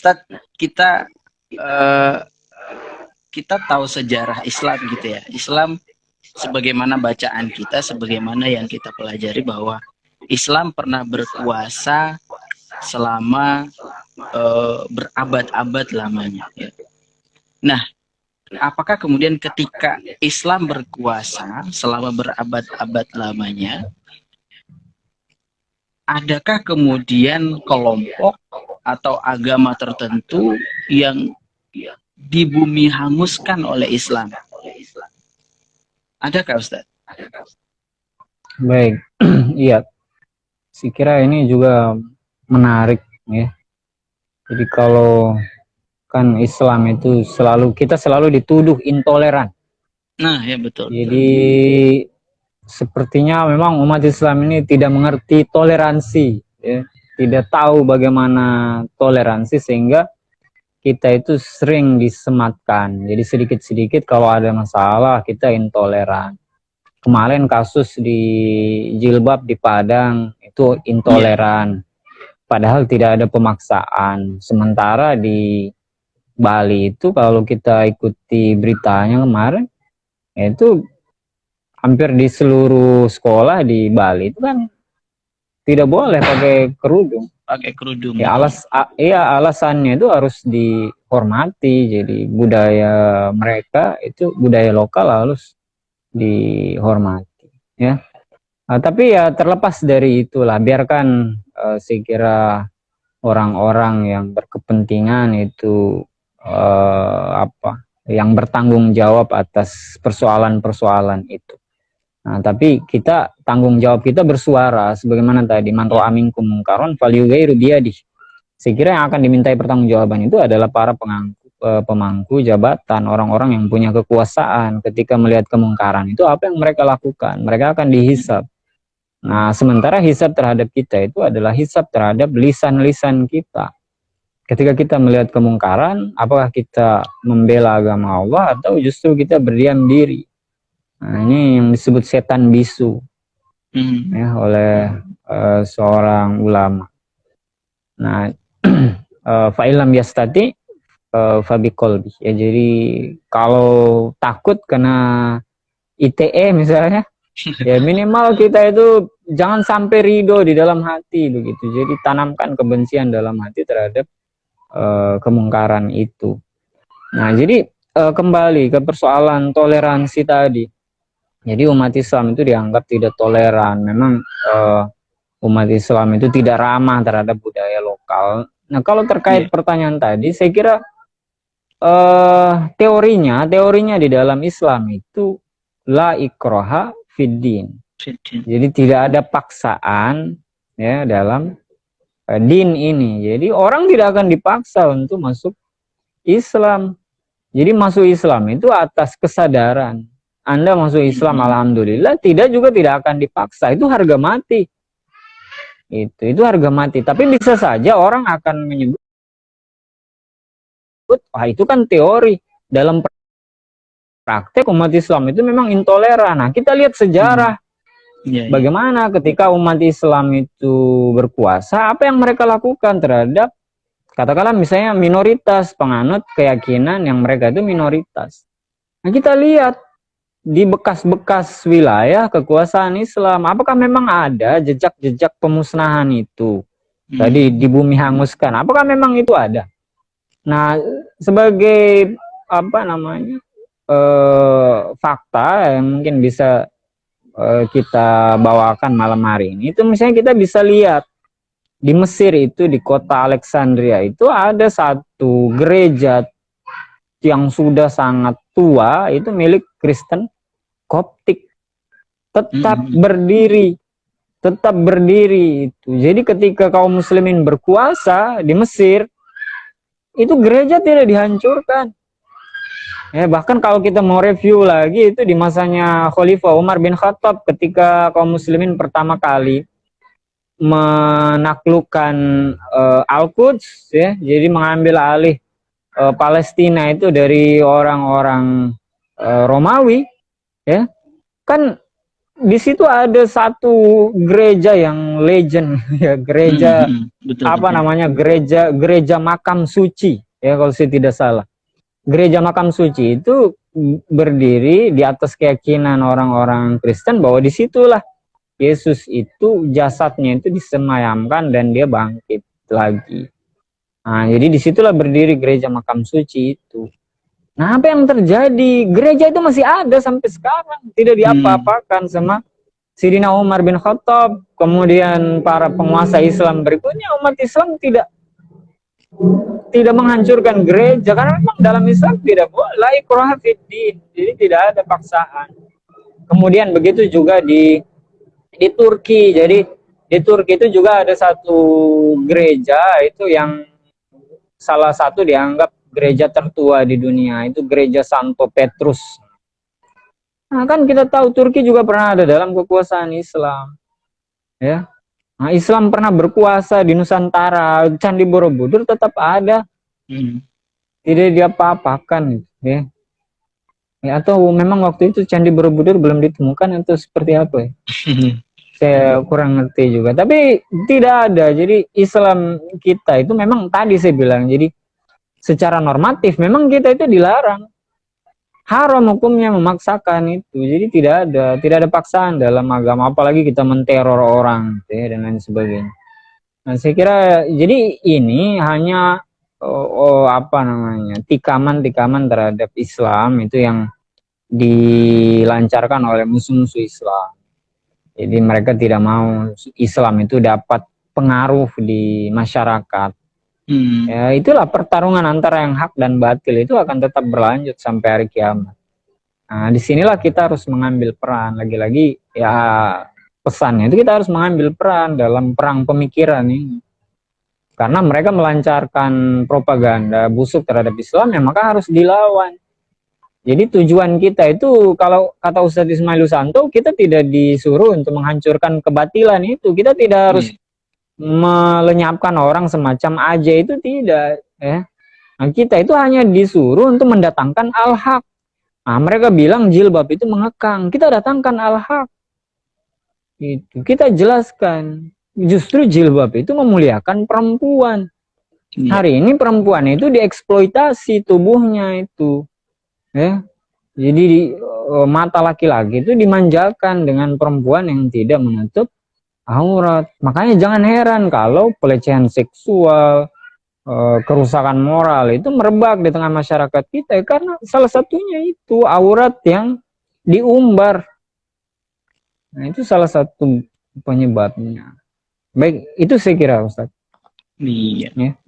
Ustadz, kita eh, kita tahu sejarah Islam gitu ya. Islam sebagaimana bacaan kita, sebagaimana yang kita pelajari bahwa Islam pernah berkuasa selama berabad-abad lamanya. Ya. Nah, apakah kemudian ketika Islam berkuasa selama berabad-abad lamanya, adakah kemudian kelompok atau agama tertentu yang di bumi hanguskan oleh Islam? Adakah Ustaz? Baik, iya. Saya kira ini juga menarik ya. Jadi kalau kan Islam itu kita selalu dituduh intoleran. Nah, ya betul. Jadi sepertinya memang umat Islam ini tidak mengerti toleransi, ya. Tidak tahu bagaimana toleransi sehingga kita itu sering disematkan. Jadi sedikit-sedikit kalau ada masalah kita intoleran. Kemarin kasus di Jilbab di Padang itu intoleran. Padahal tidak ada pemaksaan. Sementara di Bali itu kalau kita ikuti beritanya kemarin, itu hampir di seluruh sekolah di Bali itu kan tidak boleh pakai kerudung. Pakai kerudung. Ya, alasannya itu harus dihormati. Jadi budaya mereka itu budaya lokal harus dihormati. Ya. Nah, tapi ya terlepas dari itulah, biarkan saya kira orang-orang yang berkepentingan itu yang bertanggung jawab atas persoalan-persoalan itu. Nah, tapi tanggung jawab kita bersuara sebagaimana tadi man ra'a minkum munkaran falyughayyirhu biyadihi. Saya kira yang akan dimintai pertanggungjawaban itu adalah para pemangku jabatan, orang-orang yang punya kekuasaan. Ketika melihat kemungkaran itu apa yang mereka lakukan? Mereka akan dihisab. Nah, sementara hisab terhadap kita itu adalah hisab terhadap lisan-lisan kita. Ketika kita melihat kemungkaran, apakah kita membela agama Allah atau justru kita berdiam diri? Nah, ini yang disebut setan bisu ya, oleh seorang ulama. Nah, fa'ilam yastati fabiqolbi. Ya, jadi kalau takut kena ITE misalnya, ya minimal kita itu jangan sampai ridho di dalam hati begitu. Jadi tanamkan kebencian dalam hati terhadap kemungkaran itu. Nah, jadi kembali ke persoalan toleransi tadi. Jadi umat Islam itu dianggap tidak toleran. Memang umat Islam itu tidak ramah terhadap budaya lokal. Nah, kalau terkait pertanyaan tadi, saya kira teorinya di dalam Islam itu la ikraha fiddin. Jadi tidak ada paksaan ya dalam din ini. Jadi orang tidak akan dipaksa untuk masuk Islam. Jadi masuk Islam itu atas kesadaran. Anda masuk Islam, alhamdulillah, tidak akan dipaksa. Itu harga mati. Itu harga mati. Tapi bisa saja orang akan menyebut, wah itu kan teori. Dalam praktek umat Islam itu memang intoleran. Nah, kita lihat sejarah. Bagaimana ketika umat Islam itu berkuasa, apa yang mereka lakukan terhadap, katakanlah misalnya minoritas penganut keyakinan yang mereka itu minoritas. Nah, kita lihat di bekas-bekas wilayah kekuasaan Islam, apakah memang ada jejak-jejak pemusnahan itu? Tadi di bumi hanguskan, apakah memang itu ada? Nah, sebagai fakta yang mungkin bisa kita bawakan malam hari ini, itu misalnya kita bisa lihat di Mesir itu, di kota Alexandria itu ada satu gereja yang sudah sangat tua, itu milik Kristen Koptik, tetap berdiri itu. Jadi ketika kaum muslimin berkuasa di Mesir, itu gereja tidak dihancurkan. Ya, bahkan kalau kita mau review lagi itu di masanya Khalifah Umar bin Khattab ketika kaum muslimin pertama kali menaklukkan Al-Quds ya, jadi mengambil alih Palestina itu dari orang-orang Romawi ya, kan di situ ada satu gereja yang legend ya, gereja Betul apa betul. namanya, gereja makam suci ya kalau saya tidak salah. Gereja makam suci itu berdiri di atas keyakinan orang-orang Kristen bahwa disitulah Yesus itu jasadnya itu disemayamkan dan dia bangkit lagi. Nah, jadi disitulah berdiri gereja makam suci itu. Nah, apa yang terjadi? Gereja itu masih ada sampai sekarang, tidak Hmm. diapa-apakan sama Sayyidina Umar bin Khattab, kemudian para penguasa Islam berikutnya. Umat Islam tidak menghancurkan gereja karena memang dalam Islam tidak boleh la ikraha fiddin, jadi tidak ada paksaan. Kemudian begitu juga di Turki. Jadi di Turki itu juga ada satu gereja itu yang salah satu dianggap gereja tertua di dunia, itu gereja Santo Petrus. Nah, kan kita tahu Turki juga pernah ada dalam kekuasaan Islam, ya. Nah, Islam pernah berkuasa di Nusantara, Candi Borobudur tetap ada, Hmm. tidak diapa-apakan, ya. Ya, atau memang waktu itu Candi Borobudur belum ditemukan atau seperti apa ya? Saya kurang ngerti juga. Tapi tidak ada. Jadi Islam kita itu memang tadi saya bilang, jadi secara normatif memang kita itu dilarang. Haram hukumnya memaksakan itu. Jadi tidak ada paksaan dalam agama, apalagi kita menteror orang gitu ya, dan lain sebagainya. Nah, saya kira jadi ini hanya apa namanya, tikaman-tikaman terhadap Islam itu yang dilancarkan oleh musuh-musuh Islam. Jadi mereka tidak mau Islam itu dapat pengaruh di masyarakat. Hmm. Ya, itulah pertarungan antara yang hak dan batil itu akan tetap berlanjut sampai hari kiamat. Nah, disinilah kita harus mengambil peran. Lagi-lagi ya pesannya itu kita harus mengambil peran dalam perang pemikiran ini. Karena mereka melancarkan propaganda busuk terhadap Islam, ya maka harus dilawan. Jadi tujuan kita itu, kalau kata Ustadz Ismail Susanto, kita tidak disuruh untuk menghancurkan kebatilan itu. Kita tidak harus Yeah. melenyapkan orang semacam aja, itu tidak. Ya. Nah, kita itu hanya disuruh untuk mendatangkan al-haq. Nah, mereka bilang jilbab itu mengekang. Kita datangkan al-haq. Itu kita jelaskan. Justru jilbab itu memuliakan perempuan. Yeah. Hari ini perempuan itu dieksploitasi tubuhnya itu. Ya. Jadi mata laki-laki itu dimanjakan dengan perempuan yang tidak menutup aurat. Makanya jangan heran kalau pelecehan seksual, kerusakan moral itu merebak di tengah masyarakat kita, karena salah satunya itu aurat yang diumbar. Nah, itu salah satu penyebabnya. Baik, itu saya kira Ustaz. Iya. Ya.